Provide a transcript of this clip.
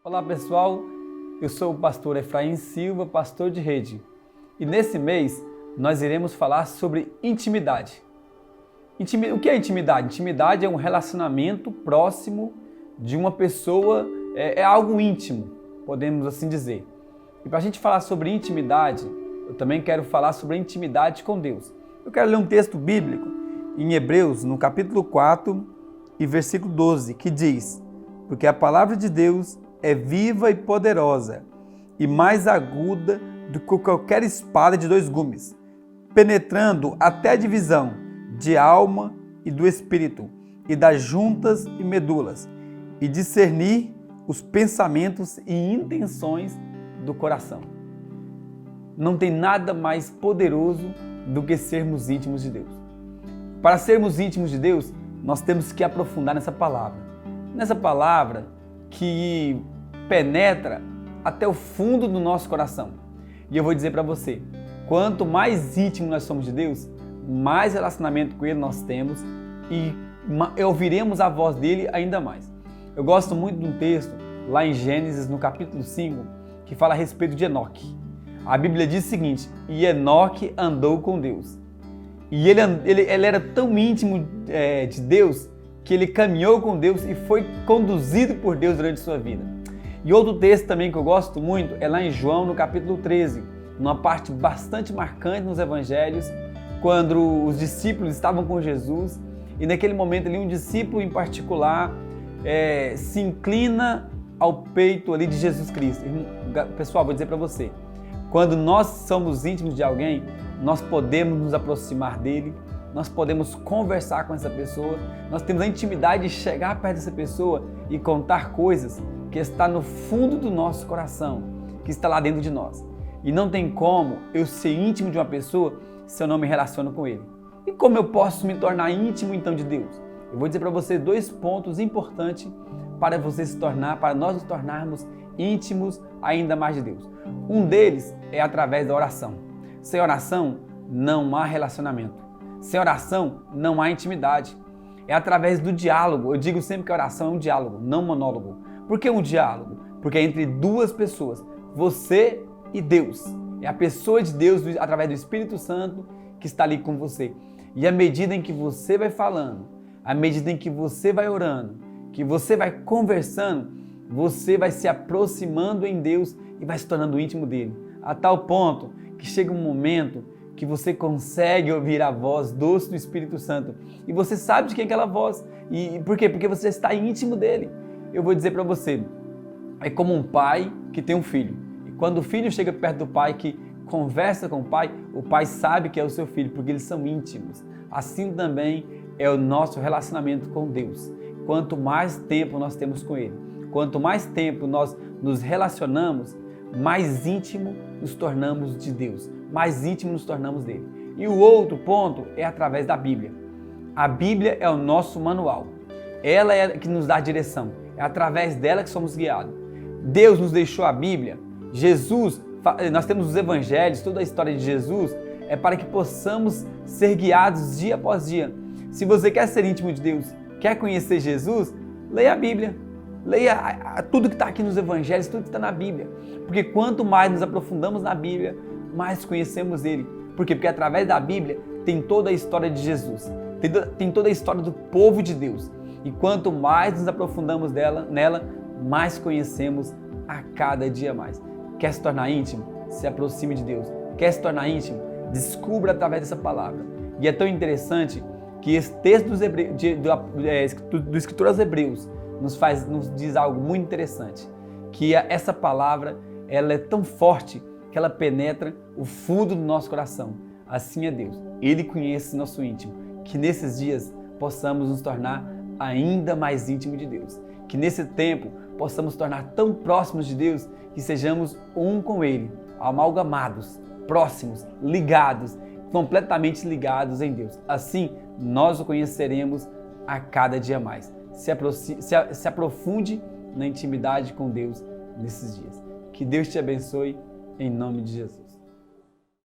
Olá pessoal, eu sou o pastor Efraim Silva, pastor de rede, e nesse mês nós iremos falar sobre intimidade. O que é intimidade? Intimidade é um relacionamento próximo de uma pessoa, é algo íntimo, podemos assim dizer. E para a gente falar sobre intimidade, eu também quero falar sobre a intimidade com Deus. Eu quero ler um texto bíblico em Hebreus, no capítulo 4 e versículo 12, que diz: porque a palavra de Deus é viva e poderosa e mais aguda do que qualquer espada de dois gumes, penetrando até a divisão de alma e do espírito e das juntas e medulas, e discernir os pensamentos e intenções do coração. Não tem nada mais poderoso do que sermos íntimos de Deus. Para sermos íntimos de Deus, nós temos que aprofundar nessa palavra que penetra até o fundo do nosso coração. E eu vou dizer para você, quanto mais íntimo nós somos de Deus, mais relacionamento com Ele nós temos e ouviremos a voz dele ainda mais. Eu gosto muito de um texto lá em Gênesis, no capítulo 5, que fala a respeito de Enoque. A Bíblia diz o seguinte: e Enoque andou com Deus. E ele era tão íntimo de Deus que ele caminhou com Deus e foi conduzido por Deus durante sua vida. E outro texto também que eu gosto muito é lá em João, no capítulo 13, numa parte bastante marcante nos evangelhos, quando os discípulos estavam com Jesus e naquele momento ali um discípulo em particular se inclina ao peito ali de Jesus Cristo. Pessoal, vou dizer para você, quando nós somos íntimos de alguém, nós podemos nos aproximar dele, nós podemos conversar com essa pessoa, nós temos a intimidade de chegar perto dessa pessoa e contar coisas que está no fundo do nosso coração, que está lá dentro de nós. E não tem como eu ser íntimo de uma pessoa se eu não me relaciono com ele. E como eu posso me tornar íntimo então de Deus? Eu vou dizer para você dois pontos importantes para nós nos tornarmos íntimos ainda mais de Deus. Um deles é através da oração. Sem oração não há relacionamento. Sem oração não há intimidade. É através do diálogo. Eu digo sempre que a oração é um diálogo, não um monólogo. Por que um diálogo? Porque é entre duas pessoas, você e Deus. É a pessoa de Deus, através do Espírito Santo, que está ali com você. E à medida em que você vai falando, à medida em que você vai orando, que você vai conversando, você vai se aproximando em Deus e vai se tornando íntimo dele. A tal ponto que chega um momento que você consegue ouvir a voz doce do Espírito Santo. E você sabe de quem é aquela voz. E por quê? Porque você está íntimo dele. Eu vou dizer para você, é como um pai que tem um filho. E quando o filho chega perto do pai, que conversa com o pai sabe que é o seu filho, porque eles são íntimos. Assim também é o nosso relacionamento com Deus. Quanto mais tempo nós temos com Ele, quanto mais tempo nós nos relacionamos, mais íntimo nos tornamos de Deus, mais íntimo nos tornamos dele. E o outro ponto é através da Bíblia. A Bíblia é o nosso manual. Ela é que nos dá a direção. É através dela que somos guiados. Deus nos deixou a Bíblia. Nós temos os evangelhos, toda a história de Jesus é para que possamos ser guiados dia após dia. Se você quer ser íntimo de Deus, quer conhecer Jesus, leia a Bíblia. Leia tudo que está aqui nos evangelhos, tudo que está na Bíblia. Porque quanto mais nos aprofundamos na Bíblia, mais conhecemos Ele. Por quê? Porque através da Bíblia tem toda a história de Jesus. Tem toda a história do povo de Deus. E quanto mais nos aprofundamos nela, mais conhecemos a cada dia mais. Quer se tornar íntimo? Se aproxime de Deus. Quer se tornar íntimo? Descubra através dessa palavra. E é tão interessante que esse texto do Escritor aos Hebreus nos diz algo muito interessante. Que essa palavra ela é tão forte que ela penetra o fundo do nosso coração. Assim é Deus. Ele conhece nosso íntimo. Que nesses dias possamos nos tornar ainda mais íntimo de Deus. Que nesse tempo possamos tornar tão próximos de Deus que sejamos um com Ele, amalgamados, próximos, ligados, completamente ligados em Deus. Assim, nós o conheceremos a cada dia mais. Se aprofunde na intimidade com Deus nesses dias. Que Deus te abençoe em nome de Jesus.